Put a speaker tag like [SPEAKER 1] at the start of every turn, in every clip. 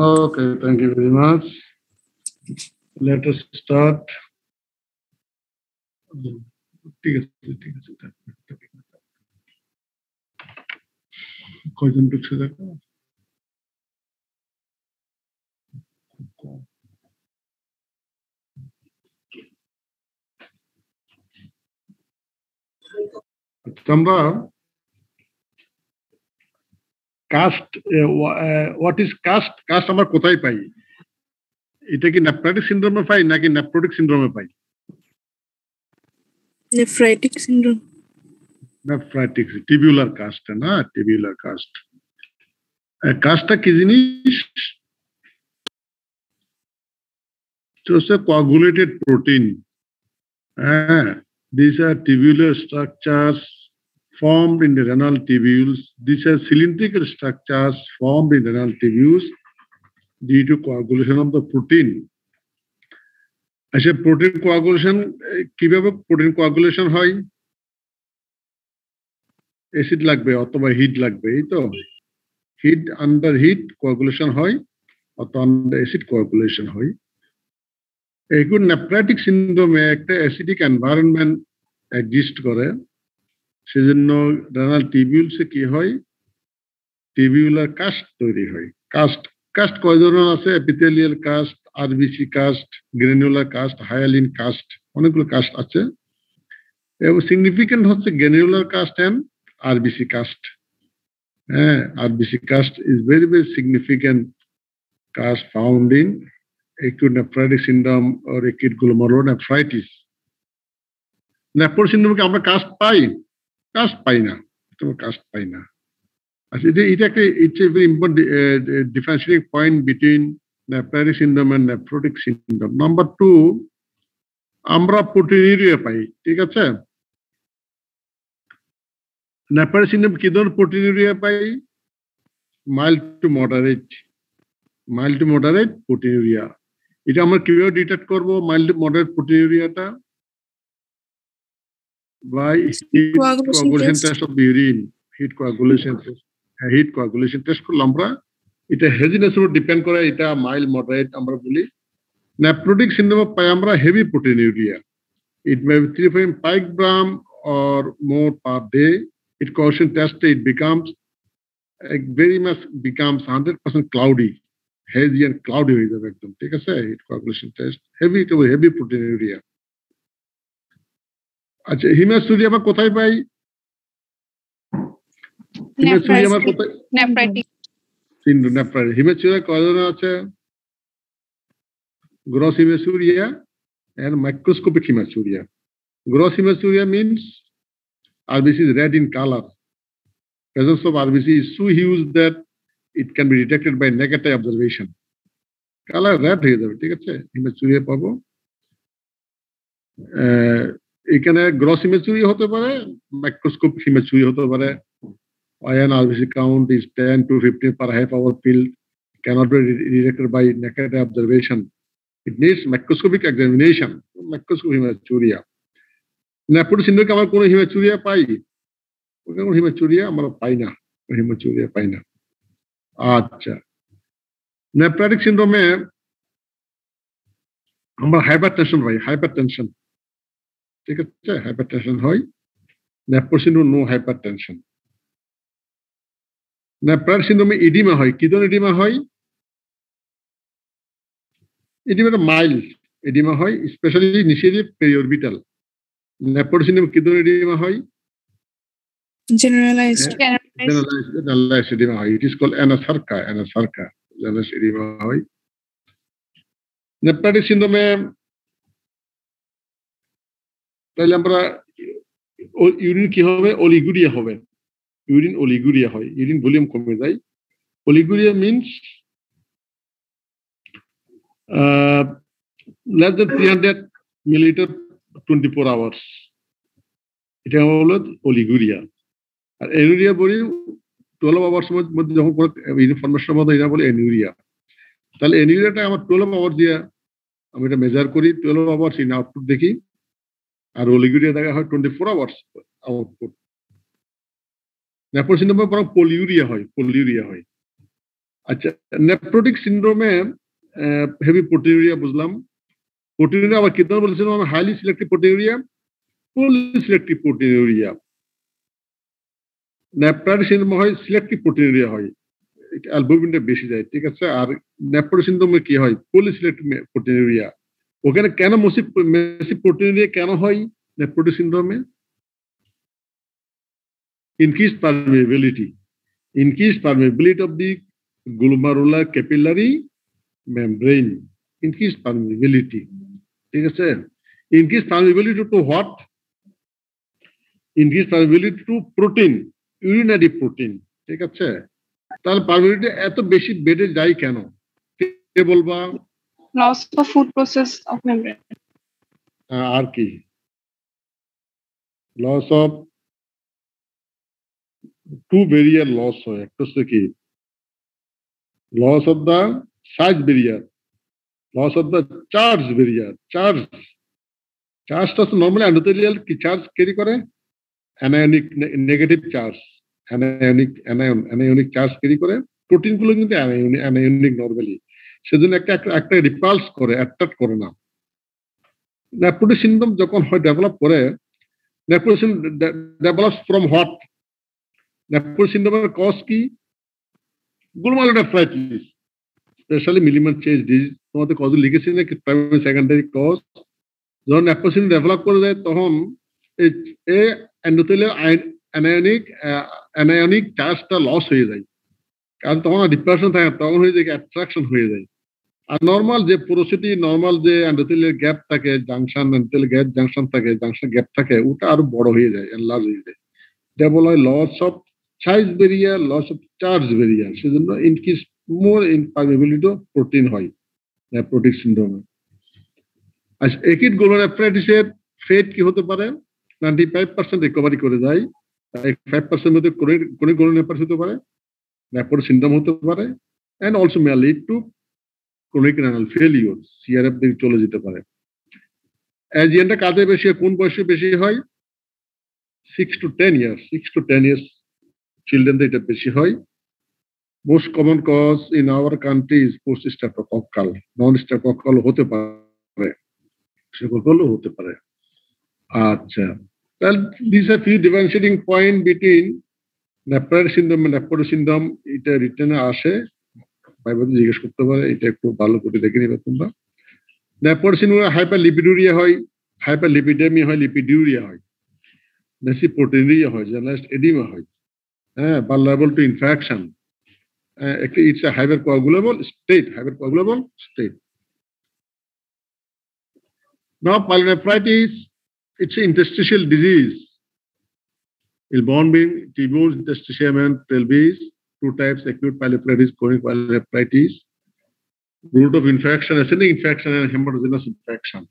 [SPEAKER 1] Okay, thank you very much. Let us start. ঠিক আছে কয়জন ঢুকছে দেখো আমরা cast what is cast cast আমরা কোথায় পাই এটা কি নেফ্রাইটিক সিনড্রোমে পাই নাকি নেফ্রোটিক সিনড্রোমে পাই
[SPEAKER 2] nephritic syndrome
[SPEAKER 1] nephritic tubular cast না টিবিউলার কাস্ট কাস্টটা কি জিনিস হচ্ছে coagulated protein these are tubular structures formed in the renal tubules. These are cylindrical structures formed in renal tubules due to coagulation of the protein. আচ্ছা protein coagulation কিভাবে protein coagulation হয় acid লাগবে অথবা hit লাগবে এই তো hit under hit coagulation হয় অথবা আন্ডার অ্যাসিড কোয়াগুলেশন হয় এগুলো নেফ্রাইটিক সিনড্রোমে একটা অ্যাসিডিক এনভায়রনমেন্ট এক্সিস্ট করে সেজন্য রেনাল টিবিউলসে কি হয় টিবিউলার কাস্ট তৈরি হয় কাস্ট কাস্ট কয় ধরনের আছে epithelial cast RBC cast granular cast hyaline cast অনেকগুলো কাস্ট আছে এবং সিগনিফিকেন্ট হচ্ছে granular cast and RBC cast RBC cast is very very significant cast found in acute nephritic syndrome or acute glomerulonephritis nephrotic সিনড্রোমকে আমরা cast পাই না caste পাই না আচ্ছা এটা একটা it's a very important differentiating point between nephritic syndrome and nephrotic syndrome number 2 আমরা proteinuria পাই ঠিক আছে নেফ্রাইটিক সিনড্রোম কি ধরনের প্রোটিনিউরিয়া পাই মাইল্ড টু মডারেট প্রোটিনিউরিয়া এটা আমরা কিভাবে ডিটেক্ট করব মাইল্ড মডারেট প্রোটিনিউরিয়াটা by heat coagulation test of the urine heat coagulation test করলে আমরা এটা হেভিনেস উপর ডিপেন্ড করে এটা মাইল্ড মডারেট আমরা বলি নেফ্রোটিক সিনড্রোম পাই আমরা heavy proteinuria it may be 3.5 gram or more per day it coagulation test it becomes very much becomes 100% cloudy hazy and cloudy হয়ে যাবে একদম ঠিক আছে heat coagulation test heavy proteinuria আচ্ছা হিমাসুরিয়া আমরা কোথায় পাই হিমাসুরিয়া আমরা কোথায়
[SPEAKER 3] নেফ্রাইটিক
[SPEAKER 1] সিনড্রোম নেফ্রাইটিক হিমাসুরিয়া কয় ধরনের আছে gross হিমাসুরিয়া and microscopic hematuria gross hematuria means RBC is red in color presence of RBC is so huge that it can be detected by naked eye observation color red হয়ে যাবে ঠিক আছে haematuria পাবো এখানে gross haematuria হতে পারে microscope haematuria হতে পারে iron RBC count is 10 to 15 per half hour pill cannot be detected by naked eye observation it needs microscopic examination microscopic hematuria nephrotic সিনড্রোমে আমরা কোন হিমাচুরিয়া পাই কোন হিমাচুরিয়া আমরা পাই না আচ্ছা নেফ্রাইটিক সিনড্রোমে আমরা হাইপারটেনশন ঠিক আছে হাইপারটেনশন হয় nephrotic syndrome no hypertension nephritic সিনড্রোমে ইডিমা হয় কি ধরনের ইডিমা হয় ইডিমাটা মাইল্ড ইডিমা হয় স্পেশালি নিচের পেরিঅরবিটাল নেফ্রোটিক সিনড্রোমে কি ধরনের ইডিমা হয়
[SPEAKER 2] generalized
[SPEAKER 1] edema হয় it is called anasarca generalized edema হয় নেফ্রাইটিক সিনড্রোমে তাহলে আমরা ইউরিন কি হবে অলিগুরিয়া হবে ইউরিন অলিগুরিয়া হয় ইউরিন ভলিউম কমে যায় oliguria means less than 300 milliliter 24 hours এটা হলো অলিগুরিয়া আর এনুরিয়া বলি 12 আওয়ার্স মধ্যে যখন ইনফরমেশনের মধ্যে এটা বলে এনুরিয়া তাহলে এনুরিয়াটা আমার 12 আওয়ার দিয়ে আমি এটা মেজার করি 12 আওয়ার্স ইন আউটপুট দেখি আর অলিগুরিয়া দেখা হয় 24 আওয়ার্স আউটপুট নেফ্রোটিক সিনড্রোমে পলিউরিয়া হয় আচ্ছা, নেফ্রোটিক সিন্ড্রোমে হেভি প্রোটিউরিয়া বুঝলাম। প্রোটিউরিয়া আবার কি ধরনের বলেছিলাম? Highly selective proteinuria, poorly selective proteinuria. Nephrotic syndrome হয় সিলেক্টিভ প্রোটিউরিয়া হয়, অ্যালবুমিনটা বেশি যায়, ঠিক আছে। আর নেফ্রোটিক সিন্ড্রোমে কি হয়? পলিসিলেক্টিভ প্রোটিউরিয়া। ওখানে কেন মেসিভ প্রোটিউরিয়া কেন হয় nephrotic সিন্ড্রোমে? increased permeability of the glomerular capillary membrane, increased permeability, ঠিক আছে। increased permeability to what? increased permeability to protein, urinary protein, ঠিক আছে। তাহলে পারমিবিলিটি এত বেশি বেড়ে যায় কেন? কে বলবা?
[SPEAKER 2] loss of food process of membrane.
[SPEAKER 1] আর কি? Loss of two barrier loss হয়। একটা হচ্ছে কি loss of the size barrier, loss of the charge barrier. চার্জটা নর্মালি এন্ডোথেলিয়াল কি চার্জ ক্যারি করে? Anionic negative charge, anionic charge carry করে। প্রোটিন গুলো কিন্তু অ্যানায়নিক নর্মালি, সেজন্য একটা রিপালস করে, অ্যাট্রাক্ট করে না। নেফ্রোটিক সিনড্রোম যখন হয় ডেভেলপ করে, nephrotic develops from what? Nephrotic সিনড্রোমের কজ কি? Glomerulonephritis, specially minimal change disease. তোমাদের কজ লিখেছি না প্রাইমারি সেকেন্ডারি কজ। যখন নেফ্রোটিক সিনড্রোম ডেভেলপ করে যায় তখন এই এন্ডোথেলিয়াল অ্যানায়নিক চার্জটা লস হয়ে যায়, কারণ তখন ডিপ্রেশন থাকে, তখন হয়ে যায় অ্যাট্রাকশন হয়ে যায়। আর নর্মাল যে পোরোসিটি, নর্মাল যে এন্ডোথেলিয়াল গ্যাপ থাকে, জাংশন এন্ডোথেলিয়াল গ্যাপ জাংশন থাকে, জাংশন গ্যাপ থাকে, ওটা আরো বড় হয়ে যায়, এনলার্জ হয়ে যায়। এটা বলা হয় loss of size barrier, loss of charge barrier. সেজন্য increase more in permeability of protein হয় নেফ্রোটিক সিনড্রোমে। আচ্ছা, একিড গ্লোমেরুলোনেফ্রাইটিসের ফেট কি হতে পারে? 95% রিকভারি করে যায়। 5% মধ্যে ক্রনিক গ্লোমেরুলোনেফ্রাইটিস হতে পারে, নেফ্রোটিক সিনড্রোম হতে পারে, and also may lead to chronic renal failure, CRF দিকে চলে যেতে পারে। অ্যাজিএনটা কাদের বেশি, কোন বয়সে বেশি হয়? 6 to 10 years, 6 to 10 years চিলড্রেনদের এটা বেশি হয়। Most common cause in our country is post streptococcal, non streptococcal হতে পারে, সেগুলো হতে পারে। আচ্ছা, তাহলে this are few differentiating point between nephrotic syndrome and nephrotic syndrome. এটা রিটেনে আসে, ভাইবাতে জিজ্ঞেস করতে পারে, এটা একটু ভালো করে দেখে নিবে তোমরা। নেফ্রোটিক সিনড্রোমে হাইপারলিপিডুরিয়া হয়, হাইপারলিপিডেমিয়া হয়, লিপিডিউরিয়া হয়, বেশি প্রোটিনুরিয়া হয়, জার্নালিস্ট এডিমা হয়, হ্যাঁ, vulnerable to infection. It's a hypercoagulable state. Now, pyelonephritis, it's an interstitial disease. It's born being tubules, interstitium and pelvis. Two types: acute pyelonephritis, chronic pyelonephritis. Route of infection: ascending infection and hematogenous infection.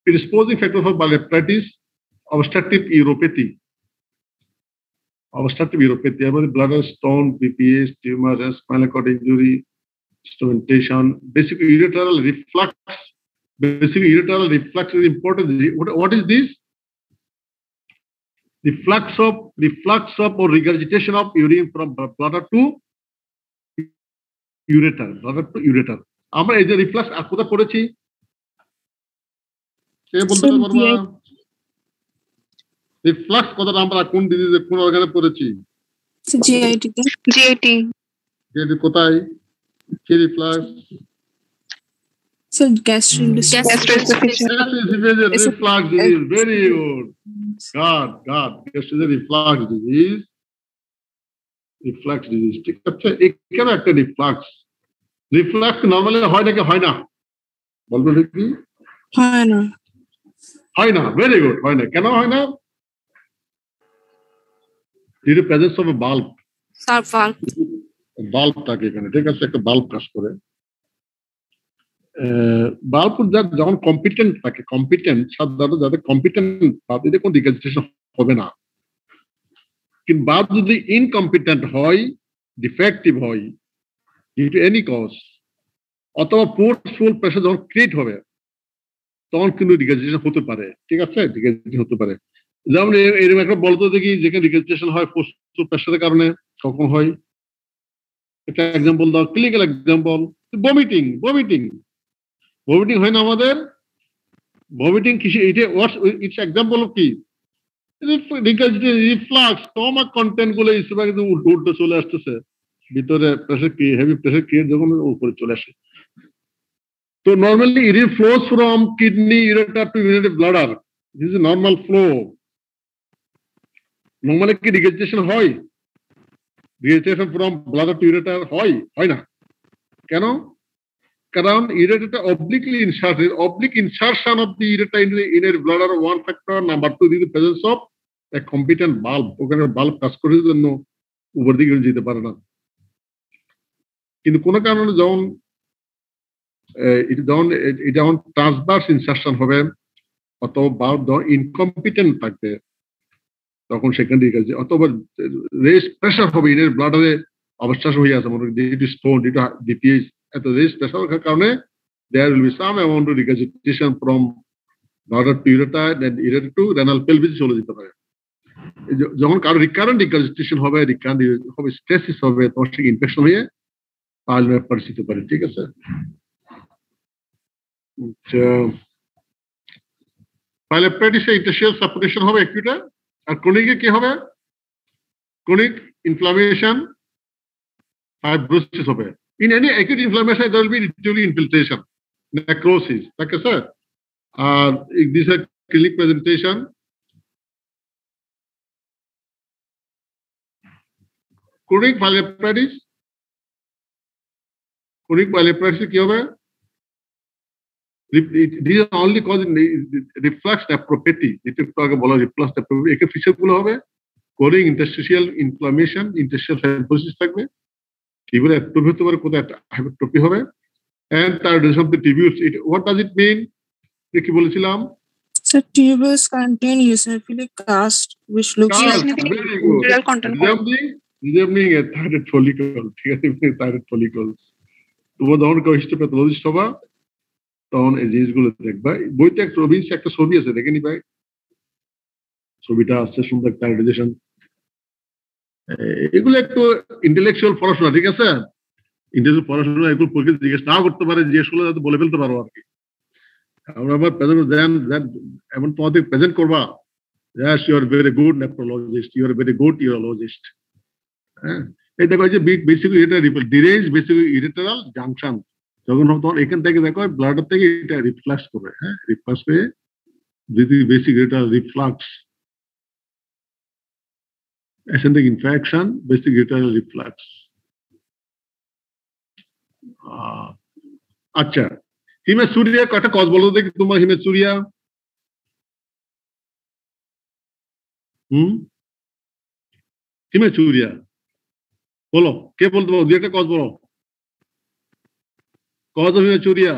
[SPEAKER 1] Predisposing factor for pyelonephritis: obstructive uropathy. Obstructive uropathy, bladder stone, BPH, tumor, spinal cord injury, instrumentation, basic ureteral reflux. Basic ureteral reflux is important. What is this? Reflux of or regurgitation of urine from bladder to ureter, bladder to ureter. আমরা এই যে reflux আর কোথায় পড়েছি? কে বলতে পারবা? Reflux কথাটা আমরা কোন ডিজিজে, কোন অর্গানে পড়েছি?
[SPEAKER 2] GIT
[SPEAKER 1] কোথায়? কি reflux?
[SPEAKER 2] So gastroesophageal
[SPEAKER 1] reflux disease. Very good. God. Gastroesophageal reflux disease. ঠিক আছে, এখানে একটা রিফ্লাক্স। রিফ্লাক্স নর্মালি হয় নাকি হয় না? বলবো দেখি। হয় না। ভেরি গুড, হয় না। কেন হয় না? due to presence of a bulb. Bulb থাকে এখানে, ঠিক আছে, একটা বাল্ব কাজ করে। বাল্ব যখন কম্পিটেন্ট থাকে, সাধারণত যাদের কম্পিটেন্ট তাদের কোনো ডিগ্রেডেশন হবে না। কিন্তু বাল্ব যদি ইনকম্পিটেন্ট হয়, ডিফেক্টিভ হয় ডিউ টু এনি কজ, অথবা ফোর্সফুল প্রেসার যখন ক্রিয়েট হবে, তখন কিন্তু ডিগ্রেডেশন হতে পারে, ঠিক আছে, ডিগ্রেডেশন হতে পারে। যেমন এরকম একটা বলতো দেখি যেখানে রিকেস্টেশন হয় প্রচুর প্রেশারের কারণে কখন হয় একটা এক্সাম্পল দাও ক্লিনিক্যাল এক্সাম্পল ভমিটিং ভমিটিং হয় না আমাদের ভমিটিং কিসে এটা হোয়াটস ইটস এক্সাম্পল অফ কি রিফ্লাক্স স্টমাক কন্টেন্ট গুলো ইসবা কিন্তু উল্টো চলে আসতেছে ভিতরে প্রেসার কি হেভি প্রেসার ক্রিয়েট যখন উপরে চলে আসে তো normally it flows from kidney ureter to urinary bladder this is normal flow normally কি রিগেস্টেশন হয় regurgitation from bladder to ureter হয় না কেন কারণ ইউরেটারটা obliquely inserted oblique insertion of the ureter into the inner bladder one factor number 2 the presence of a competent valve ওখানে valve কাজ করার জন্য উপর দিকে যেতে পারে না কিন্তু কোন কারণে যখন ট্রান্সভার্স ইনসারশন হবে অথবা valve ইনকম্পিটেন্ট থাকবে তখন সেখান থেকে অথবা রেস প্রেসার হবে ইনার ব্লাডারে অবস্থাস হয়ে আছে মনে due stone due BPH at the raised pressure কারণে there will be some amount of regurgitation from bladder to ureter and ureter to renal pelvis চলে যেতে পারে যখন কারো রিকারেন্ট regurgitation হবে স্ট্রেসিস হবে তখন সে ইনফেকশন হয়ে পাইলস পরিচিত পারে ঠিক আছে পাইলোপ্যারাইটিস ইন্টারস্টিশিয়াল সাপুরেশন হবে অ্যাকিউটা আর ক্রনিকে কি হবে ক্রনিক ইনফ্লামেশন ফাইব্রোসিস হবে In any acute inflammation, there will be literally infiltration, necrosis. Okay, sir. This is a clinic presentation. Chronic pyeloperatis. Chronic pyeloperatis কি হবে? These are only caused in reflux nephropathy. যেটা একটু আগে বলা reflux nephropathy. একে feature গুলো হবে chronic interstitial inflammation, interstitial fibrosis থাকবে. এগুলো অ্যাট্রোফি হতে পারে কোথায় হাইপারট্রফি হবে and tiredness of the tubules what does it mean কি বলেছিলাম
[SPEAKER 2] So tubules contain eosinophilic cast which looks like real content
[SPEAKER 1] resembling a thyroid follicle ঠিক আছে thyroid follicle তোমরা যখন হিস্টোপ্যাথোলজিস্ট হবা তখন এই জিনিসগুলো দেখবা বইতে একটা ছবি আছে দেখেনি ভাই ছবিটা আছে সুন্দর টাইরোডাইজেশন এগুলো একটু ইন্টেলেকচুয়াল পড়াশোনা ঠিক আছে ইন্টেলেকচুয়াল পড়াশোনা এগুলো পরীক্ষা জিজ্ঞেস না করতে পারে জিজ্ঞেস করলে যাতে বলে ফেলতে পারো আর কি আমরা আবার প্রেজেন্ট দেন এমন তোমাদের প্রেজেন্ট করবা yes you are very good nephrologist you are very good urologist হ্যাঁ এই দেখো যে বেসিক্যালি এটা ডিরেঞ্জ বেসিক্যালি ইরিটেরাল জাংশন যখন তখন এখান থেকে দেখো ব্লাডার থেকে এটা রিফ্লাক্স করবে হ্যাঁ রিফ্লাক্স হয়ে যদি vesicoureteral reflux ascending infection, basic uterine reflux. আচ্ছা হিমেচুরিয়া কয়টা কজ বলো দেখি তোমার হিমেচুরিয়া হিমেচুরিয়া বলো কে বলতে পারো দুই একটা কজ বলো cause of haematuria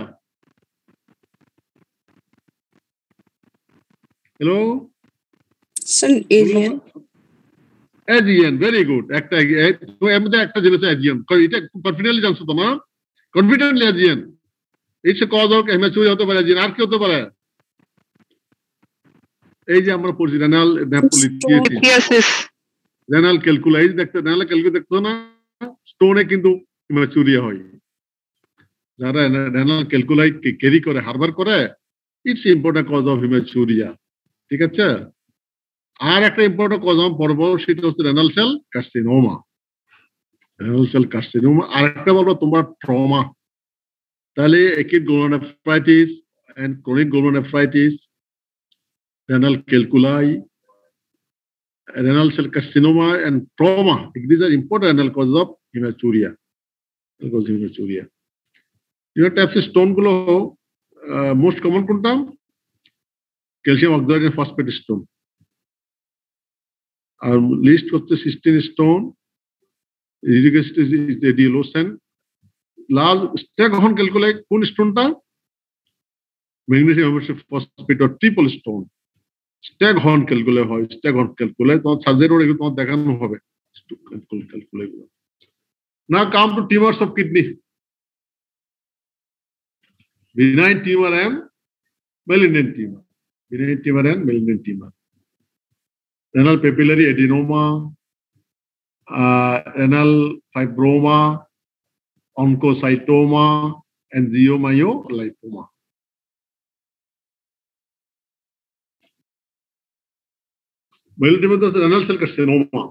[SPEAKER 1] hello Aegean, very good. একটা জিনিস Aegean. এটা কনফিডেন্টলি জানছো তোমরা confidently Aegean. It's a cause of hematuria হতে পারে Aegean আর কি হতে পারে এই যে আমরা পড়ছি রেনাল নেফ্রোলিথিয়াসিস রেনাল ক্যালকুলাই দেখতো না স্টোনে কিন্তু হিমেচুরিয়া হয় যারা রেনাল ক্যালকুলাই ক্যারি করে হারবার করে ইটস ইম্পর্টেন্ট কজ অফ হিমেচুরিয়া ঠিক আছে আর একটা ইম্পর্টেন্ট কজ পর্ব সেটা হচ্ছে রেনাল সেল কার্সিনোমা আর একটা বলবো তোমার ট্রমা তাহলে acute glomerulonephritis and chronic glomerulonephritis renal calculi renal cell carcinoma and trauma these are important renal causes of hematuria types of stone গুলো most common কোনটা calcium oxalate and phosphate stone আর least হচ্ছে cystine stone ডিলোসেন লাল staghorn calculi কোন স্টোনটা magnesium phosphate আর triple stone staghorn calculi হয় স্ট্যাগহর্ন ক্যালকুলাই তোমার সার্জারি এগুলো তোমার দেখানো হবে ক্যালকুলাই গুলো না come to tumours of kidney benign tumor and malignant tumor benign tumor and malignant tumor renal papillary adenoma, renal fibroma, oncocytoma, and angiomyolipoma. Malignant renal cell carcinoma,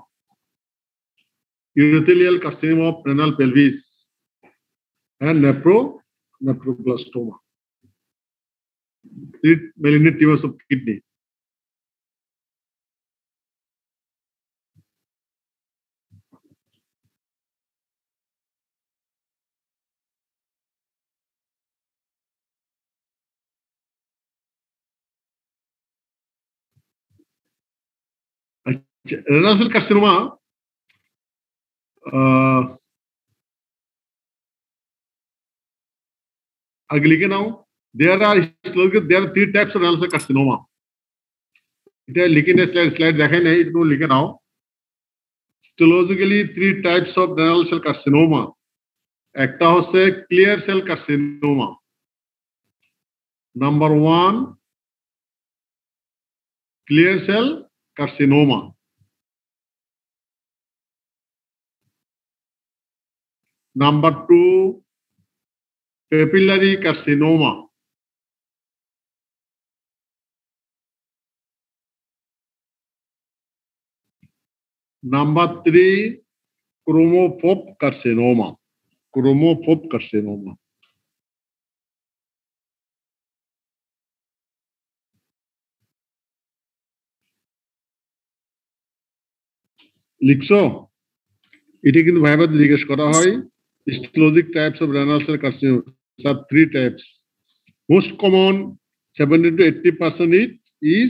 [SPEAKER 1] urothelial carcinoma of renal pelvis, and nephroblastoma. Malignant tumors of kidney. Renal cell carcinoma, again now, there are three types of renal cell carcinoma. Slide now. Histologically, three types of renal cell carcinoma. Ekta hosse clear cell carcinoma. Number one, clear cell carcinoma. Number two, papillary carcinoma. Number three, chromophobe carcinoma. Chromophobe carcinoma. লিখছো এটা কিন্তু viva জিজ্ঞেস করা হয় histologic types of renal cell carcinoma are three types. Most common 70 to 80% is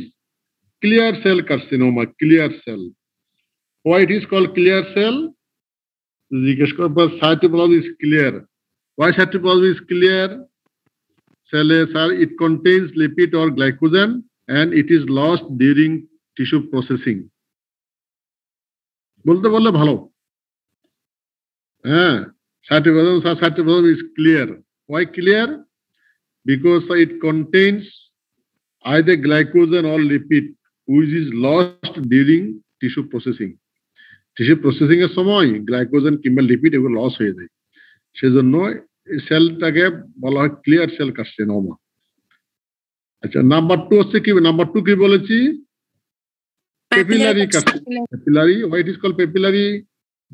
[SPEAKER 1] clear cell carcinoma. Clear cell. Why it is called clear cell? জিজ্ঞেস করার পর cytoplasm is clear. Why cytoplasm is clear? Cell it contains lipid or glycogen and it is lost during tissue processing. বলতে বললে ভালো হ্যাঁ cytoplasm is clear. Why clear? Because it contains either glycogen or lipid which is lost during tissue processing. Tissue processing এর সময় glycogen কিংবা lipid এগুলো loss হয়ে যায় সেজন্য এই সেলটাকে বলা হয় ক্লিয়ার সেল কার্সিনোমা আচ্ছা নাম্বার 2 হচ্ছে কি নাম্বার 2 কি বলেছি papillary carcinoma. Papillary, why it is called papillary?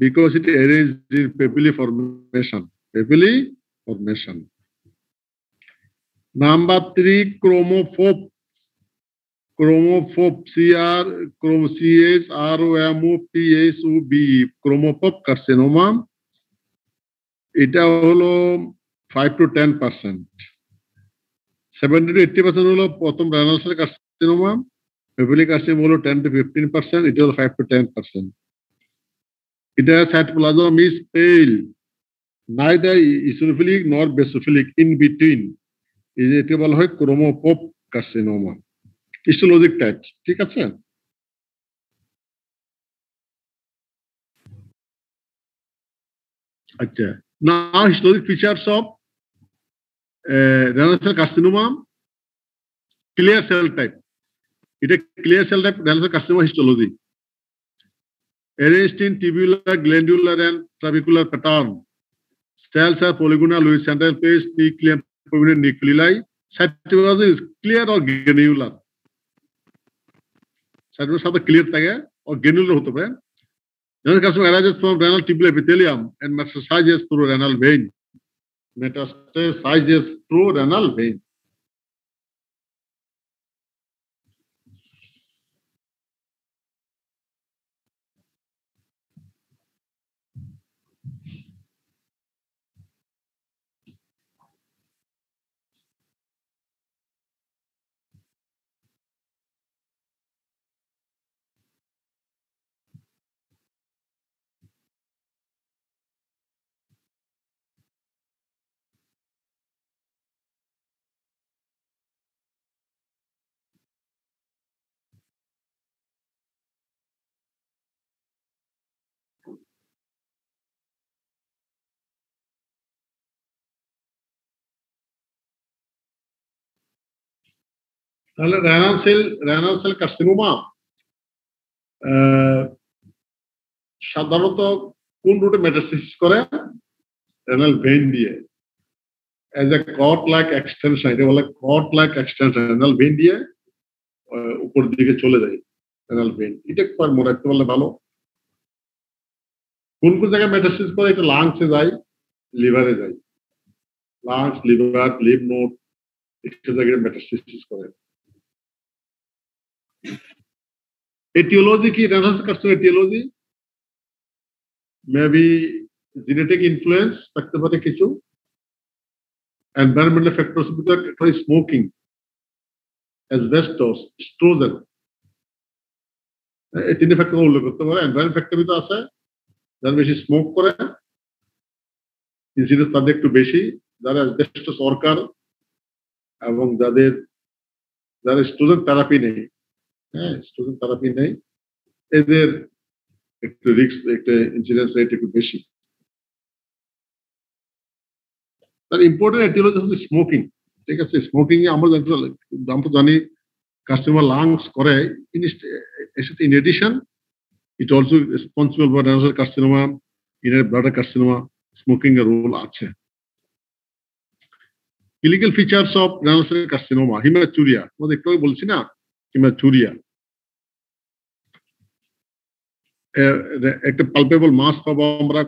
[SPEAKER 1] Because it arranged in papillae formation. Papillae formation. Number 3, chromophobe. Chromophobe, CHROMOPSOB, chromophobe carcinoma. এটা হলো 5 to 10%. 70 to 80% হলো প্রথম renal cell carcinoma. Papillary carcinoma হলো 10 to 15%. It is 5 to 10%. It has cytoplasm is pale, neither eosinophilic nor basophilic, in between. এটাকে বলা হয় chromophobe carcinoma. Histologic types. ঠিক আছে? আচ্ছা. Now histologic features of renal cell carcinoma. Clear cell type. It is clear cell type renal cell carcinoma histology. Arranged in tubular, glandular, and trabecular pattern. Cells are polygonal with central phase, nuclear, prominent nuclei. Cytoplasm is clear or granular. Cytoplasm is clear or granular. Renal carcinoma arises from renal tubular epithelium and metastasizes through renal vein. Metastasizes through renal vein. তাহলে renal cell carcinoma সাধারণত কোন রুটে metastasis করে? Renal vein দিয়ে, as a clot like extension, এটা বলে clot like extension, renal vein দিয়ে উপর দিকে চলে যায় রেনাল ভেইন। এটা একবার মনে রাখতে পারলে ভালো। কোন কোন জায়গায় মেটাস্টেসিস করে? এটা লাংসে যায়, লিভারে যায়। লাংস, লিভার, লিভ নোড এইসব জায়গায় মেটাস্টেসিস করে। এটিওলজি কি? Renal carcinoma aetiology maybe genetic influence থাকতে পারে কিছু, এনভায়রনমেন্টাল ফ্যাক্টরস ভিতরে স্মোকিং, অ্যাসবেস্টস, স্ট্রোজেন, এই তিনটে ফ্যাক্টর উল্লেখ করতে পারে। এনভায়রনমেন্ট ফ্যাক্টর ভিতরে আছে, যারা বেশি স্মোক করে ইনসিডেন্স তাদের একটু বেশি, যারা অ্যাসবেস্টস ওয়ার্কার এবং যারা স্টুডেন্ট থেরাপি নেই, স্টুডেন্ট থেরাপি নেই, এদের একটু রিস্ক, একটা ইনসিডেন্স রেট একটু বেশি। তার ইম্পর্টেন্ট এটিওলজি হচ্ছে স্মোকিং। ঠিক আছে, স্মোকিং এ আমরা জানি কাস্টমার লাংস করে। In addition it also responsible for renal carcinoma, inner bladder carcinoma. Smoking এর রোল আছে। Clinical features of renal carcinoma, haematuria, আমরা একটু বলছি না, হিমাচুরিয়া, একটা পালপেবল মাস পাবো আমরা,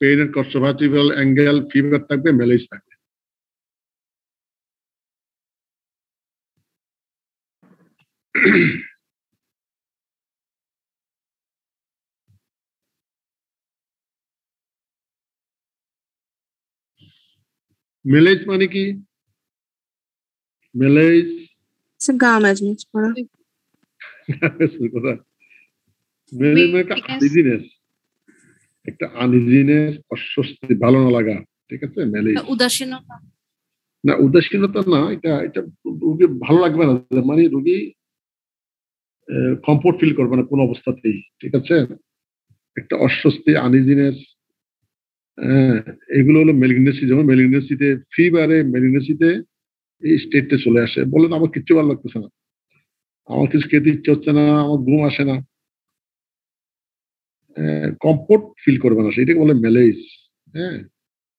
[SPEAKER 1] পেইন এন্ড কনসার্ভেটিভ অ্যাঙ্গেল, ফিভার থাকবে, ম্যালেজ থাকবে। ম্যালেজ মানে কি? ম্যালেজ
[SPEAKER 2] gum admits করা।
[SPEAKER 1] ম্যালেজ মানে একটা আনইজিনেস, একটা আনইজিনেস, অস্বস্তি, ভালো না লাগা। ঠিক আছে, ম্যালেজ।
[SPEAKER 3] উদাসীনতা
[SPEAKER 1] না, উদাসীনতা না, এটা রোগী ভালো লাগবে না, মানে রোগী কমফোর্ট ফিল করবে না কোনো অবস্থাতেই। ঠিক আছে, একটা অস্বস্তি, আনইজিনেস, এগুলো হলো ম্যালিগনেসি। যেমন ম্যালিগনেসিতে, ফিভারে, ম্যালিগনেসিতে এই স্টেটে চলে আসে, বলেন আমার কিচ্ছু ভালো লাগতেছে না, আমার কিছু খেতে ইচ্ছে হচ্ছে না, আমার ঘুম আসে না, কমফোর্ট ফিল করবে না, সেটাকে বলে ম্যালেজ।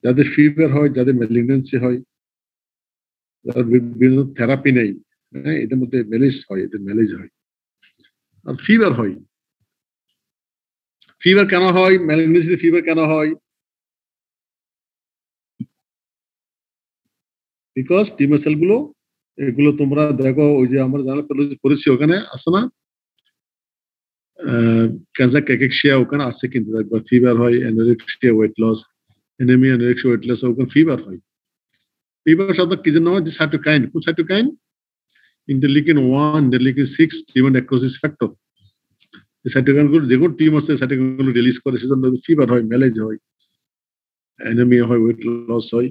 [SPEAKER 1] যাদের ফিভার হয়, যাদের ম্যালিগনেন্সি হয়, যাদের বিভিন্ন থেরাপি নেই, এদের মধ্যে ম্যালেজ হয়, এদের ম্যালেজ হয়। আর ফিভার হয়। ফিভার কেন হয়? ম্যালিগনেন্সিতে ফিভার কেন হয়? বিকজ টিউমার সেল গুলো, এগুলো তোমরা দেখো, ওই যে আমরা জানা করেছি ওখানে আছে না, ক্যান্সার ক্যাকেক্সিয়া ওখানে আছে, কিন্তু একবার ফিভার হয়, anorexia, weight loss, anaemia, anorexia, weight loss, ওখানে ফিভার হয়। ফিভার শব্দ কি জন্য হয়? যে সাইটোকাইন, কোন cytokine? Interleukin 1, interleukin 6, tumour necrosis factor. এই সাইটোকাইন গুলো যে কোনো টিউমার আছে, সাইটোকাইন গুলো রিলিজ করে, সেজন্য ফিভার হয়, ম্যালেজ হয়, অ্যানিমিয়া হয়, ওয়েট লস হয়।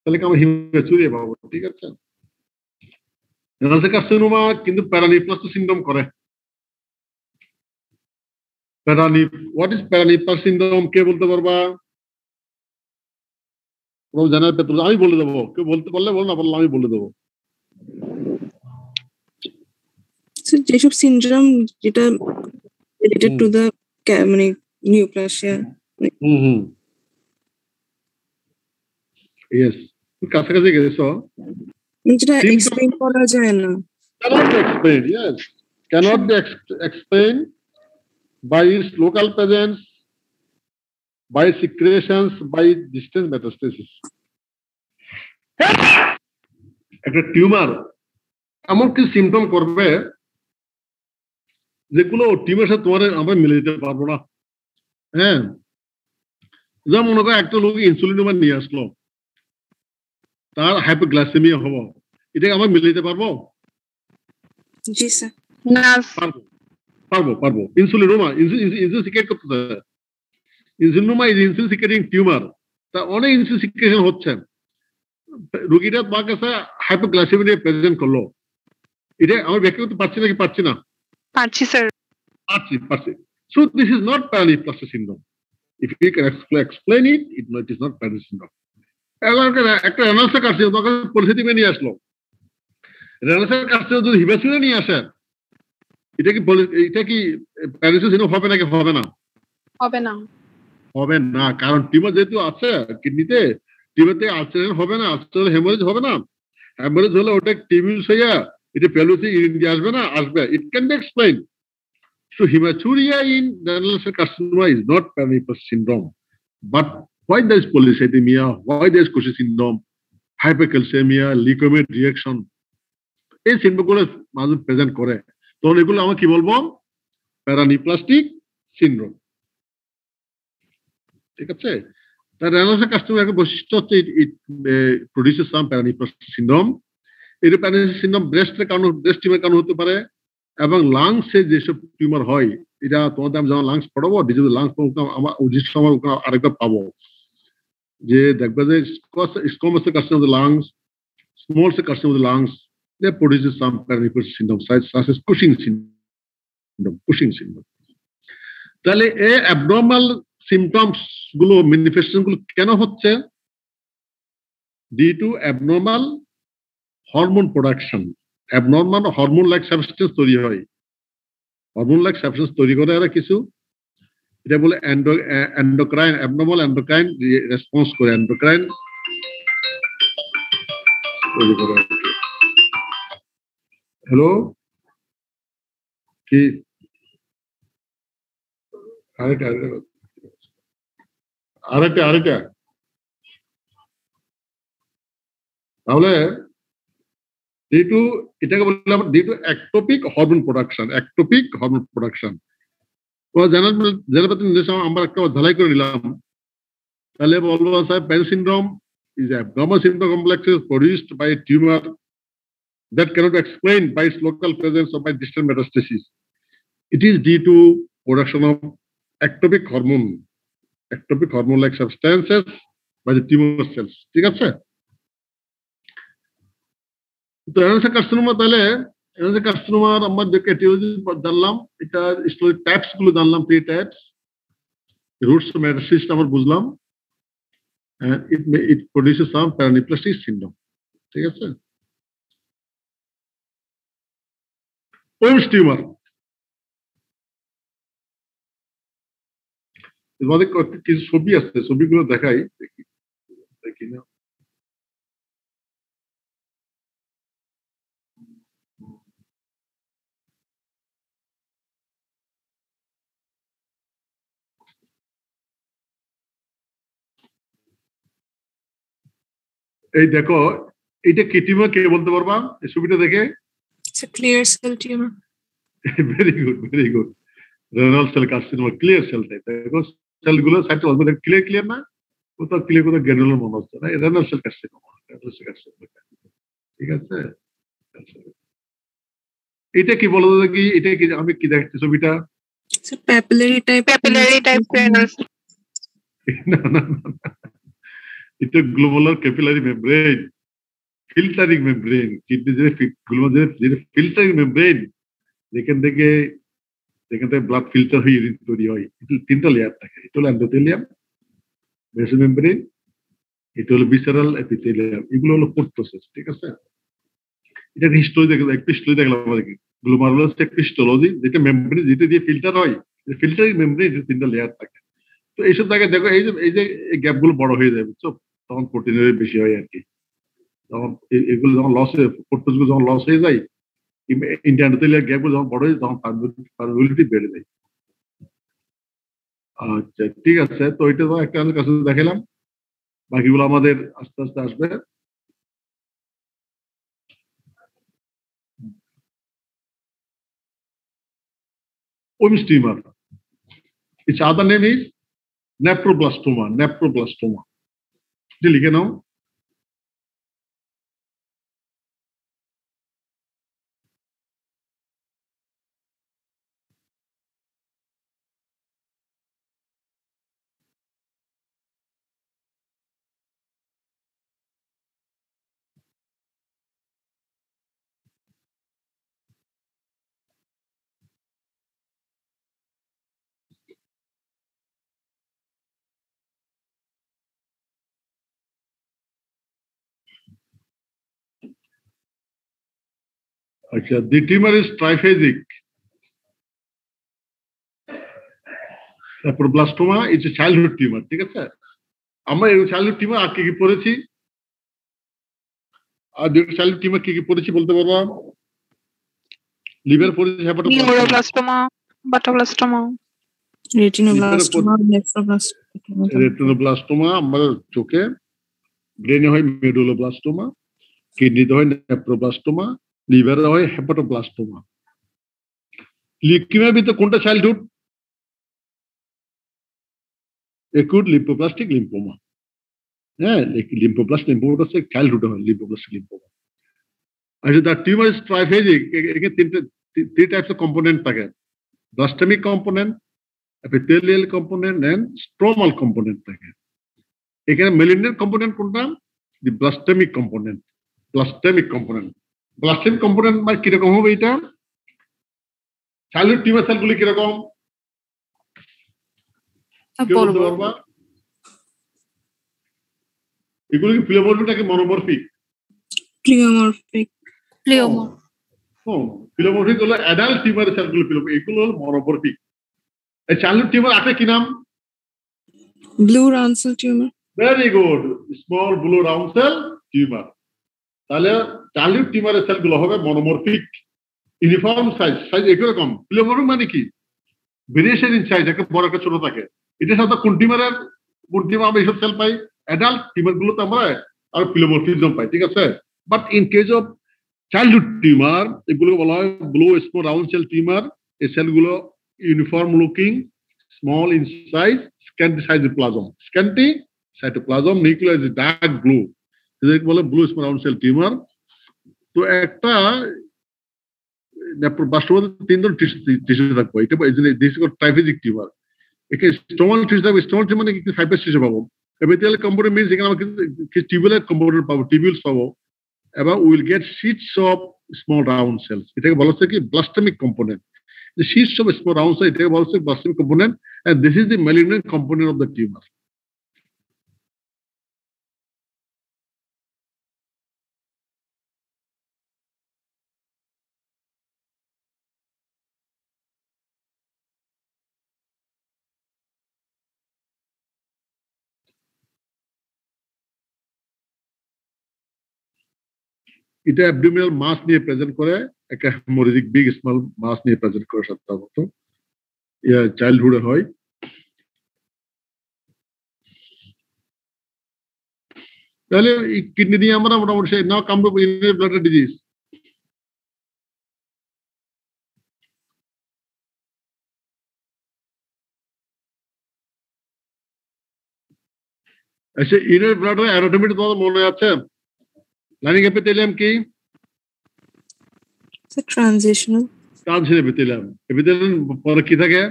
[SPEAKER 1] তাহলে কি আমরা হিমাচুরিয়া পাবো? ঠিক আছে। রেনাল কার্সিনোমা কিন্তু প্যারানিউপ্লাস্টিক সিনড্রোম করে। What is paraneoplastic syndrome? কে বলতে পারবা? জানার পেতে আমি বলে দেবো, কেউ বলতে পারলে বল, না বললে আমি বলে দেবো।
[SPEAKER 2] যেসব সিনড্রোম যেটা রিলেটেড টু দ্য মানে নিউপ্লাসিয়া।
[SPEAKER 1] ইয়েস, কাছাকাছি গেছো।
[SPEAKER 2] যেটা এক্সপ্লেইন করা যায় না।
[SPEAKER 1] Cannot be explained, yes. Cannot be explained by its local presence, by secretions, by distant metastasis. একটা টিউমার এমন কিছু সিমটম করবে যেগুলো টিউমার সাথে তোমার আমরা মিলে দিতে পারবো না। যেমন মনে করো একটা লোক ইনসুলিন নিয়ে আসলো, তার হাইপোগ্লাইসেমিয়া হবো, এটাকে আমরা মিলে দিতে পারবো?
[SPEAKER 2] জি স্যার,
[SPEAKER 3] না
[SPEAKER 1] পারবো। ইনসুলিনোমা, ইনসুলিন সিক্রেট করতে, insulinoma is insulin secreting tumour, তা অনেক ইনসুলিন সিক্রেশন হচ্ছে, রোগীরা তোমার কাছে হাইপোগ্লাইসেমিয়া প্রেজেন্ট করলো, এটা আমরা ব্যাখ্যা করতে পারছি নাকি পারছি না?
[SPEAKER 3] পারছি স্যার,
[SPEAKER 1] পারছি। So this is not paraneoplastic syndrome. If you can explain it, it is not paraneoplastic syndrome. একটা রেনাল কার্সিনোমা তোমার কাছে পরিস্থিতি নিয়ে আসলো, রেনাল কার্সিনোমা যদি হিমাচুরিয়া নিয়ে আসে, এটা কি প্যারালাইসিস সিনড্রোম হবে নাকি হবে না?
[SPEAKER 3] হবে না।
[SPEAKER 1] হবে না, কারণ টিউমার যেহেতু আছে কিডনিতে, টিউমারতে আলসারেশন হবে না, আলসারেশন হেমোরেজ হবে না। হেমোরেজ হলে ওটা টিউমার হইয়া এটা প্যালোসি ইউরিন দিয়ে আসবে না, আসবে। It can be explain. So hematuria in renal cell carcinoma is not Pernicious syndrome. But why there is polycythemia, why there is Cushing syndrome, hypercalcemia, leukamia reaction, এই সিম্পটমগুলো মানুষ প্রেজেন্ট করে, তখন এগুলো আমরা কি বলবো? প্যারানিপ্লাস্টিক সিনড্রোম। ঠিক আছে? তার রেনাল সেল কার্সিনোমার একটা বৈশিষ্ট্য হচ্ছে ইট প্রডিউসেস সাম প্যারানিপ্লাস্টিক সিনড্রোম। এটা প্যারানিপ্লাস্টিক সিনড্রোম ব্রেস্টের কারণে, ব্রেস্ট টিউমারের কারণে হতে পারে, এবং লাংসে যেসব টিউমার হয়, এটা তোমাদের আমি যখন লাংস পড়াবো, ডিজিটাল লাংস আমার উচিত সময় আরেকবার পাবো, যে দেখবে যে squamous cell carcinoma of the lungs, small cell carcinoma of the lungs, they produces some paraneoplastic syndrome such as Cushing syndrome. তাহলে এই অ্যাবনর্মাল সিমটমস গুলো, ম্যানিফেস্টেশন গুলো কেন হচ্ছে? Due to abnormal hormone production. Abnormal hormone like substance তৈরি হয়, hormone like substance তৈরি করে এরা কিছু, এটা বলে এন্ডোক্রাইন, অ্যাবনর্মাল এন্ডোক্রাইন রেসপন্স করে, এন্ডোক্রাইন তৈরি করে। হ্যালো, কি আরেকটা তাহলে এটাকে বললাম due to ectopic hormone production. Ectopic hormone production আমরা একটা ঢালাই করে নিলাম, তাহলে বলবো স্যার পেন syndrome is a abnormal syndrome complex produced by a tumor that cannot be explained by its local presence or by distant metastasis. It is due to production of ectopic hormone like substances by the tumor cells. ঠিক আছে? তো renal cell carcinoma, তাহলে renal cell কার্সিনোমার আমরা যে aetiology জানলাম, এটা story types গুলো জানলাম, 3 টাইপস। রুটস মেটাসিস আমরা বুঝলাম, and it produces some paraneoplastic syndrome. ঠিক আছে? ওয়েমস টিউমার, আমাদের কিছু ছবি আছে, ছবিগুলো দেখাই, দেখি না। এই দেখো, এটা কি টিউমার, কে বলতে পারবা এই ছবিটা দেখে?
[SPEAKER 2] It's a clear cell tumor.
[SPEAKER 1] Very good. Renal cell carcinoma clear sell type. দেখো সেলগুলো সাইটে অলরেডি ক্লিয়ার না, কোথাও ক্লিয়ার, কোথাও গ্র্যানুলার মনে হচ্ছে না, রেনাল সেল কার্সিনোমা। ঠিক আছে? এটা কি বলো দেখি, এটা কি আমি কি দেখছি ছবিটা?
[SPEAKER 2] It's a papillary type
[SPEAKER 3] renal cell.
[SPEAKER 1] না, এটা glomerular capillary membrane, filtering membrane. Kidney যে ফিল্টারিং মেমব্রেন, যেখান থেকে ব্লাড ফিল্টার হয়ে ইউরিন তৈরি হয়, তিনটা লেয়ার থাকে। এটা হলো এন্ডোথেলিয়াম, বেসিক মেমব্রেন, এটা হলো ভিসেরাল এপিথেলিয়াম, এগুলো হলো প্রোটোসিস। ঠিক আছে? এটা হিস্টোরি দেখলাম আমাদের গ্লোমেরুলাস হিস্টোলজি, যেটা মেমব্রেন যেটা দিয়ে ফিল্টার হয়, ফিল্টারিং মেমব্রেন, তিনটা লেয়ার থাকে। তো এইসব জায়গায় দেখো, এই যে গ্যাপ গুলো বড় হয়ে যাবে, তখন প্রোটিনের বেশি হয় আর কি। যখন এগুলো যখন লস হয়ে, প্রোটোসগুলো যখন লস হয়ে যায়, ইন্টারনেটের গ্যাপ গুলো যখন বড় হয়ে যায়, তখন পারমিবিলিটি বেড়ে যায়। আচ্ছা, ঠিক আছে। তো এটা তো একটা আমাদের কাছে দেখালাম, বাকিগুলো আমাদের আস্তে আস্তে আসবে। ওয়েমস tumour, its other name is nephroblastoma. লিখে নাও। আচ্ছা, the tumor is triphasic. Nephroblastoma is a childhood tumour, ঠিক আছে? আমরা এই চাইল্ডহুড টিউমার আর কি পড়েছি? আর দুটো চাইল্ডহুড টিউমার কি পড়েছি বলতে পারবা? লিভার পড়েছি, হেপাটোব্লাস্টোমা,
[SPEAKER 3] নিউরোব্লাস্টোমা, বাটোব্লাস্টোমা,
[SPEAKER 2] retinoblastoma, nephroblastoma.
[SPEAKER 1] রেটিনোব্লাস্টোমা আমাদের চোখে, ব্রেনে হয় মেডুলোব্লাস্টোমা, কিডনিতে হয় নেফ্রোব্লাস্টোমা, লিভারে হয় হেপাটোব্লাস্টোমা। লিউকেমিয়ার ভিতরে কোনটা চাইল্ডহুড? Acute লিম্ফোপ্লাস্টিক lymphoma. হ্যাঁ, লিম্ফোপ্লাস্ট হচ্ছে চাইল্ডহুড হয় লিম্ফোপ্লাস্টিক লিম্ফোমা। আচ্ছা, দ্য টিউমার ইজ ট্রাইফেজিক। এখানে থ্রি টাইপস অফ কম্পোনেন্ট থাকে: ব্লাস্টেমিক component, epithelial component and stromal component থাকে। এখানে malignant component কোনটা? the blastemic component। blastemic component মানে কিরকম হবে এটা? চাইল্ডহুড টিউমার সেলগুলি কিরকম কেউ বলতে পারবা? এগুলো কি প্লেমরফিক নাকি মনোমরফিক?
[SPEAKER 2] Pleomorphic.
[SPEAKER 1] প্লেমরফিক হলো অ্যাডাল্ট টিউমারের সেলগুলো প্লেমরফিক, এগুলো হলো মনোমরফিক। এই চাইল্ডহুড টিউমার আছে কি নাম?
[SPEAKER 2] Blue round cell tumor.
[SPEAKER 1] Very good, small blue round cell tumour. তাহলে চাইল্ডহুড টিউমারের সেলগুলো হবে মনোমরফিক, ইউনিফর্ম সাইজ একরকম। প্লেমরফিক মানে কি? ভেরিয়েশন ইন সাইজ, একটা বড় একটা ছোট থাকে। এটা সাথে কোন টিউমার আমরা এইসব সেল পাই? অ্যাডাল্ট টিউমার গুলোতে আমরা আর প্লেমরফিজম পাই, ঠিক আছে? But in case of childhood tumour এগুলো বলা হয় blue small round cell tumour. এই সেলগুলো uniform looking, small in size, scanty cytoplasm, scanty cytoplasm, nucleus dark blue, এদেরকে বলে blue small round cell tumour. তো একটা নেফ্রোব্লাস্টোমা তিন ধরনের টিস্যু থাকবে, এটা দিস ইজ ট্রাইফেজিক টিউমার। এখানে স্টোমাল টিস্যু থাকবে, স্টোমাল টিস্যু মানে কি? ফাইব্রাস টিস্যু পাবো। এপিথেলিয়াল কম্পোনেন্ট মিন্স এখানে আমরা টিউবুলার কম্পোনেন্ট পাবো, টিবিউলস পাবো, এবং will get sheets of small round cells. এটাকে বলা হচ্ছে কি? Blastemic component. The sheets of small round cell, এটাকে বলা হচ্ছে blastemic component, and this is the malignant component of the tumor. এটা অ্যাবডোমিনাল মাস নিয়ে প্রেজেন্ট করে, একটা হেমোরেজিক বিগ স্মল মাস নিয়ে প্রেজেন্ট করে সাধারণত। চাইল্ডহুডে হয়। তাহলে এই কিডনি দিয়ে আমরা মোটামুটি now come to urinary bladder disease. আচ্ছা, ইউরিনারি ব্লাডার অ্যানাটমিটা তোমাদের মনে আছে? লাইনিং এপিথেলিয়াম কি?
[SPEAKER 2] It's a transitional.
[SPEAKER 1] Transition epithelium. Epithelium পরে কি থাকে?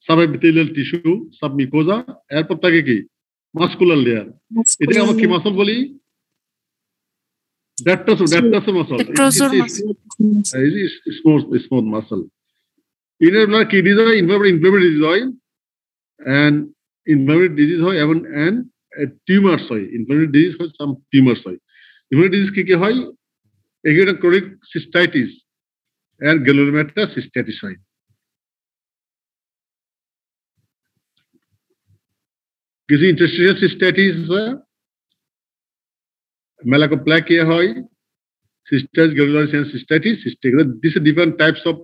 [SPEAKER 1] Subepithelial tissue, submucosa, এরপর থাকে কি? Muscular layer. এটাকে আমরা কি মাসল বলি? Detrusor muscle. Smooth muscle. Urinary bladder কি ডিজিজ হয়? ইনফ্লামেটরি ডিজিজ হয়, and inflammatory disease হয় এবং টিউমারস হয়। ইনফ্লামেটরি ডিজিজ হয়, সাম টিউমারস হয়। ইনফ্লামেটরি ডিজিজ কি কি হয়? এগুলো chronic cystitis and granulomatous cystitis হয়। কিছু ইন্টারস্টিশিয়াল সিস্টাইটিস হয়, মেলাকোপ্লাকিয়া হয়, cystitis, granulomatous cystitis, these are different types of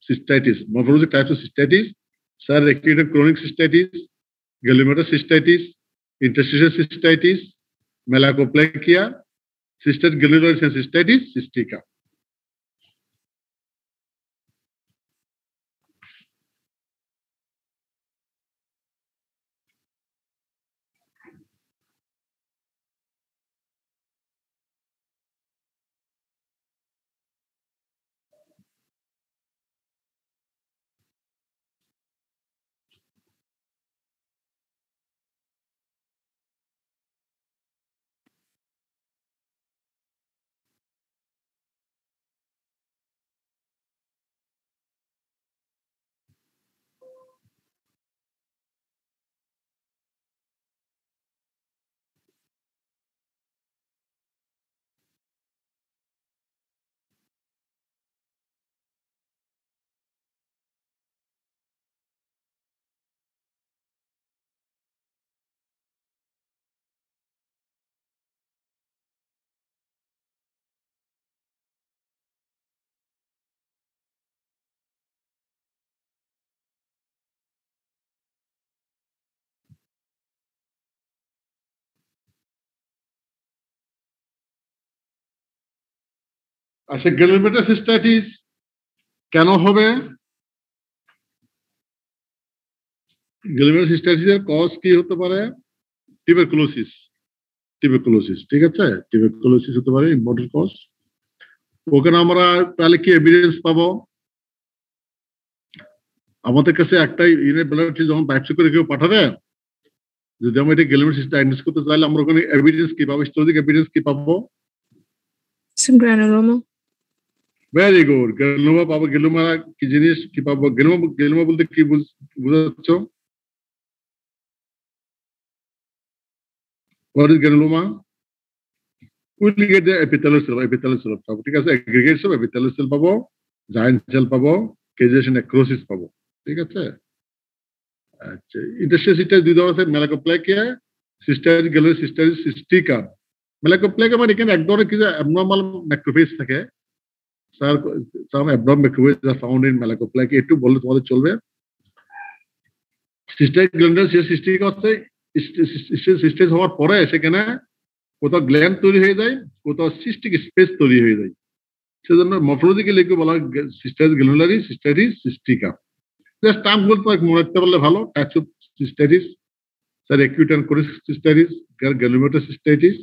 [SPEAKER 1] cystitis, morphologic types of cystitis. Sir, chronic cystitis, glomerular cystitis, interstitial cystitis, malakoplakia, cystitis glomerular cystitis, cystica. আচ্ছা, গ্যানোমেটাস cystitis কেন হবে? গ্যানোমেটাস সিস্টাইটিসের cause কি হতে পারে? টিউবারকুলোসিস, ঠিক আছে, টিউবারকুলোসিস হতে পারে ইম্পর্টেন্ট কজ। ওখানে আমরা তাহলে কি এভিডেন্স পাবো? আমাদের কাছে একটাই ব্লাড যখন বায়োপসি করে কেউ পাঠাবে, যদি আমরা এটা গ্যানোমেটাস ডায়াগনোস করতে চাইলে আমরা ওখানে এভিডেন্স কি পাবো? হিস্টোরিক এভিডেন্স কি পাবো?
[SPEAKER 2] Granuloma.
[SPEAKER 1] ভেরি গুড, গ্যানোমা পাবো। গ্যানোমা কি জিনিস, কি পাবো? গ্যানোমা বলতে কি বুঝাচ্ছ? What is granuloma? We will get the epithelial cell পাবো, ঠিক আছে, aggregates of epithelial cell পাবো, giant cell পাবো, caseous necrosis পাবো, ঠিক আছে। আচ্ছা, ইন্টারস্টিশিয়াল সিস্টাইটিস দুই ধরনের আছে, মেলাকোপ্লাকিয়া, সিস্টাইটিস গ্যানোমেটাস সিস্টাইটিস সিস্টিকা। মেলাকোপ্লাকিয়া মানে এখানে এক ধরনের কিছু অ্যাবনর্মাল ম্যাক্রোফেজ থাকে। Sir, some abnormal macrophage are found in malakoplakia, একটু বললে তোমাদের চলবে। সিস্টাইটিস গ্যানোমেটাস সিস্টিকা হচ্ছে সিস্টাইটিস হওয়ার পরে সেখানে কোথাও গ্ল্যান্ড তৈরি হয়ে যায়, কোথাও সিস্টিক স্পেস তৈরি হয়ে যায়, সেজন্য মর্ফোলজিক্যালি বলা হয় cystitis glandularis, cystitis cystica. Just term গুলো মনে রাখতে পারলে ভালো। Types of cystitis, sir acute and chronic cystitis, granulomatous cystitis,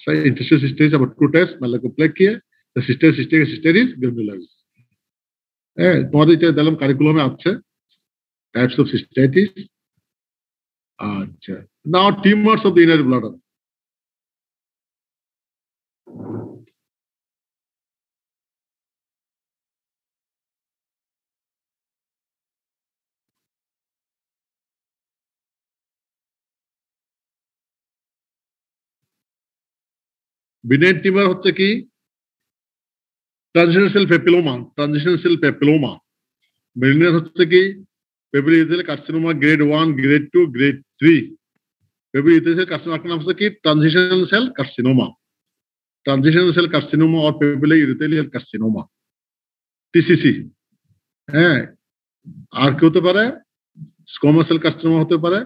[SPEAKER 1] sir interstitial cystitis, আবার two types, malakoplakia, cystitis cystica, cystitis glandularis. হ্যাঁ, তোমাদের এটা দিলাম কারিকুলামে আছে, টাইপস অফ সিস্টাইটিস। আচ্ছা, now tumours of the urinary bladder. Benign tumour হচ্ছে কি? Transitional cell papilloma, transitional cell papilloma. Malignant হচ্ছে কি? Papillary carcinoma grade 1, grade 2, grade 3। Papillary carcinoma নাম হচ্ছে কি? Transitional cell carcinoma, transitional cell carcinoma और papillary carcinoma, TCC. হ্যাঁ, আর কি হতে পারে? স্কোয়ামাস সেল কার্সিনোমা হতে পারে,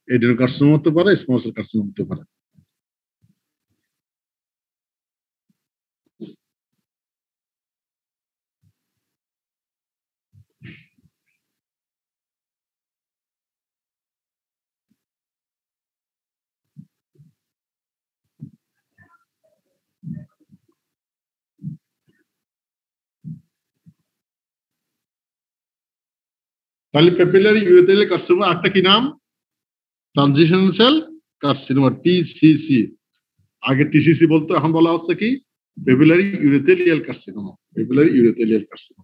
[SPEAKER 1] এডেনোকার্সিনোমা হতে পারে, স্মল সেল কার্সিনোমা হতে পারে। তাহলে পেপিলারি ইউরেথ্রিয়াল কার্সিনোমা একটা কি নাম? Transitional cell carcinoma, TCC. আগে টিসিসি বলতো, এখন বলা হচ্ছে কি? Papillary urothelial carcinoma, papillary urothelial carcinoma.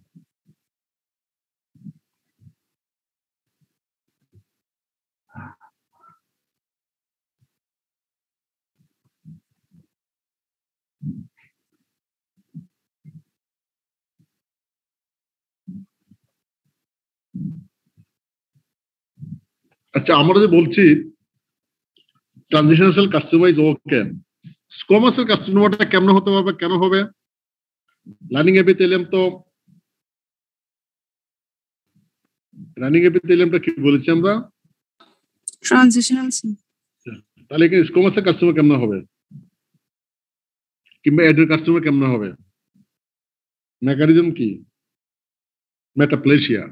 [SPEAKER 1] আচ্ছা, আমরা যে বলছি transitional cell carcinoma is okay, squamous cell কার্সিনোমাটা কেমন হতে পারবে, কেন হবে? লাইনিং এপিথেলিয়ামটা কি বলেছি আমরা?
[SPEAKER 2] Transitional cell.
[SPEAKER 1] তাহলে এখানে স্কোয়ামাস সেল কার্সিনোমা কেমন হবে, কিংবা এডেনোকার্সিনোমা কেমন হবে? মেকানিজম কি? মেটাপ্লেসিয়া।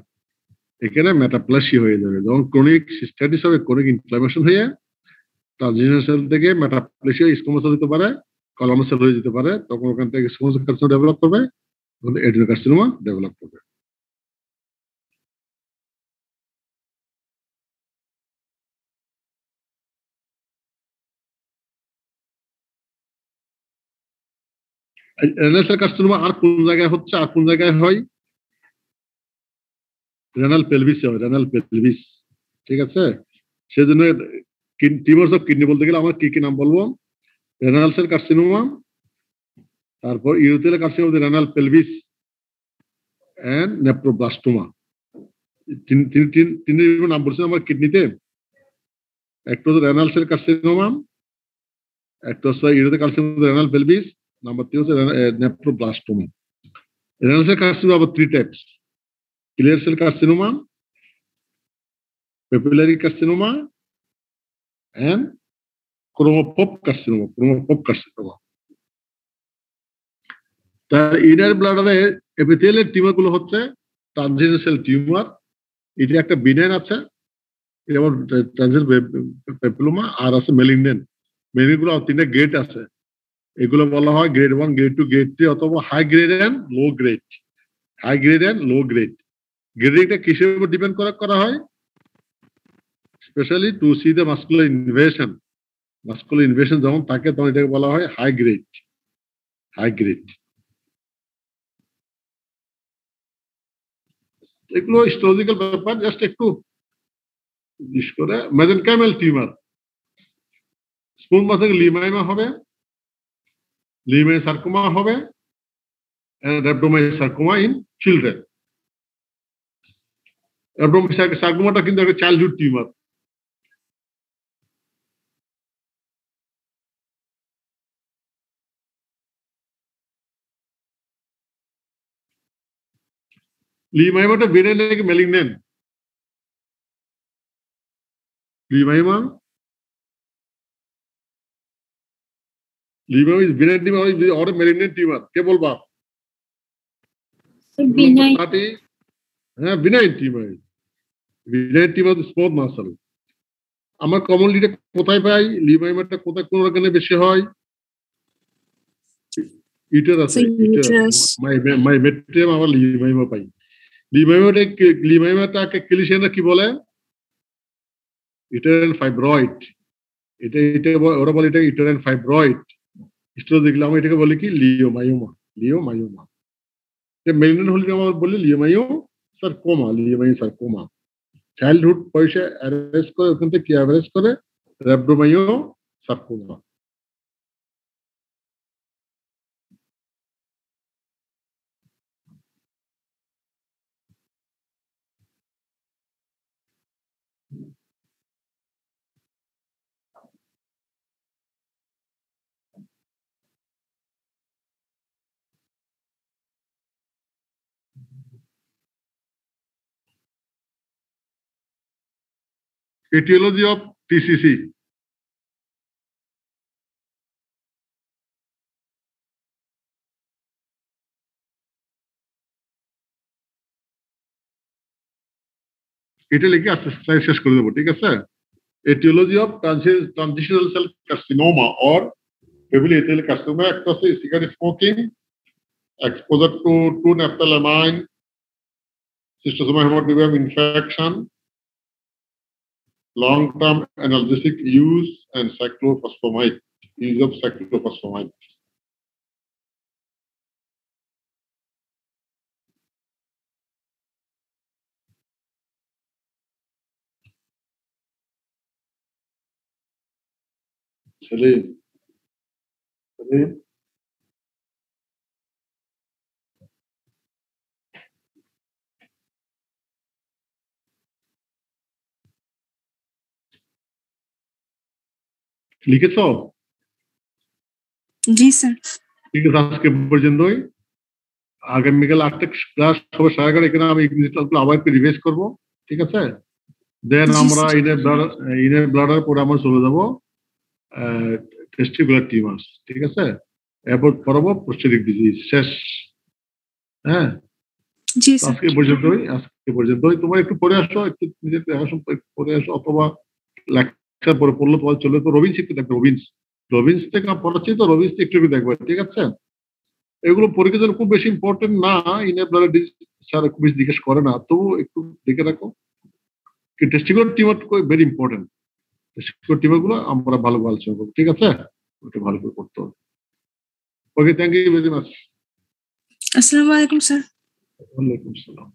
[SPEAKER 1] এখানে মেটাপ্লেসিয়া হয়ে যাবে যখন ক্রনিক সিস্টাইটিস হবে, ক্রনিক ইনফ্লামেশন হয়ে ট্রানজিশনাল সেল থেকে মেটাপ্লেসিয়া স্কোয়ামাস হতে পারে, কলামাস সেল হয়ে যেতে পারে, তখন ওখান থেকে স্কোয়ামাস সেল কার্সিনোমা ডেভেলপ করবে, তখন এডেনোকার্সিনোমা ডেভেলপ করবে। রেনাল সেল কার্সিনোমা আর কোন জায়গায় হচ্ছে, আর কোন জায়গায় হয়? রেনাল পেলভিসে হয়, রেনাল পেলভিস, ঠিক আছে। সেজন্য টিউমারস অফ কিডনি বলতে গেলে আমরা কি কি নাম বলবো? রেনাল সেল কার্সিনোমা, তারপর urothelial carcinoma of renal pelvis and nephroblastoma. তিন নাম বলছেন আমার কিডনিতে, একটা হচ্ছে রেনাল সেল কার্সিনোমা, একটা হচ্ছে urothelial carcinoma of renal pelvis, number 3 হচ্ছে নেফ্রোব্লাস্টোমা। রেনাল সেল কার্সিনোমা আবার 3 types: clear cell carcinoma, papillary carcinoma and chromophobe carcinoma, chromophobe carcinoma. তার ইনার ব্লাডারে এপিথেলিয়াল টিউমার গুলো হচ্ছে ট্রানজিশনাল টিউমার, এটা একটা বিনাইন আছে, যেমন ট্রানজিশনাল পেপিলোমা, আর আছে মেলিগন্যান্ট। মেলিগন্যান্ট গুলো তিনটা গ্রেড আছে, এগুলো বলা হয় গ্রেড 1, গ্রেড 2, গ্রেড 3 অথবা high grade and low grade. High grade and low grade গ্রেডিংটা কিসের উপর ডিপেন্ড করা হয়? Specially to see the muscular invasion. Muscular invasion যখন থাকে তখন এটাকে বলা হয় হাই গ্রেড। হাই গ্রেড এগুলো হিস্টোলজিক্যাল ব্যাপার, জাস্ট একটু বিশেষ করে mesenchymal tumour, smooth muscle leiomyoma হবে, লিমাই সার্কোমা হবে, rhabdomyosarcoma in children. rhabdomyosarcomaটা কিন্তু একটা চাইল্ডহুড টিউমার। লিমাইমাটা বেড়ে নাকি malignant? Leiomyoma is benign tumor or a malignant tumor? কে বলবা?
[SPEAKER 4] Benign.
[SPEAKER 1] হ্যাঁ, benign tumor। benign tumor is smooth muscle। আমার কমনলি এটা কোথায় পাই? লিমাইমাটা কোথায়, কোন অর্গানে বেশি হয়? ইউটেরাস। মাই মেট্রিয়াম আমার লিমাইমা পাই। লিমাইমাটাকে ক্লিনিশিয়ানরা কি বলে? Uterine fibroid. এটা ওরা বলে এটা ইউটেরাইন ফাইব্রয়েড। হিস্টোলজিক্যালি আমরা এটাকে বলি কি লিওমায়োমা। লিওমায়োমা মেলিগন্যান্ট হলে আমরা বলি লিওমায়োসার্কোমা। লিওমায়োসার্কোমা চাইল্ডহুড বয়সে অ্যারেস্ট করে, ওখান থেকে কি অ্যারেস্ট করে? rhabdomyosarcoma। Etiology of TCC. এটা লিখে আস্তে আস্তে শেষ করে দেবো, ঠিক আছে? Etiology of transitional cell carcinoma or heavily ethelial carcinoma, একটা হচ্ছে cigarette smoking, exposure to 2-naphthalamine, schistosoma hematobium infection, long-term analgesic use, and cyclophosphamide, use of cyclophosphamide. Salim. লিখেছ?
[SPEAKER 2] জি স্যার।
[SPEAKER 1] ঠিক আছে, আজকে পর্যন্তই। আগামীকাল 8টা ক্লাস হবে 11:30, এখানে আমি ইংলিশগুলো আবার একটু রিভাইজ করবো, ঠিক আছে? দেন আমরা ইনের ব্লাডার পরে আমরা চলে যাবো টেস্টিকুলার টিউমার্স, ঠিক আছে? এরপর পড়াবো প্রোস্টেটিক ডিজিজ, শেষ। হ্যাঁ, আজকে পর্যন্তই। তোমার একটু পড়ে আসো, একটু নিজের পড়ে আসো, অথবা লেকচার পরে পড়লো তোমার চলে তো রবিন্স একটু দেখবে। রবিন্স থেকে পড়াচ্ছি তো, রবিন্স একটু দেখবে, ঠিক আছে? এগুলো পরীক্ষার জন্য খুব বেশি ইম্পর্টেন্ট না, ইনের ব্লাডার ডিজিজ স্যার খুব বেশি জিজ্ঞেস করে না, তবু একটু দেখে রাখো। Testicular tumour very important. Testicular tumour গুলো আমরা ভালো আলোচনা করবো, ঠিক আছে? ওটা ভালো করে করতে হবে। ওকে, থ্যাংক ইউ ভেরি মাচ।
[SPEAKER 2] আসসালামু আলাইকুম স্যার।
[SPEAKER 1] ওয়ালাইকুম আসসালাম।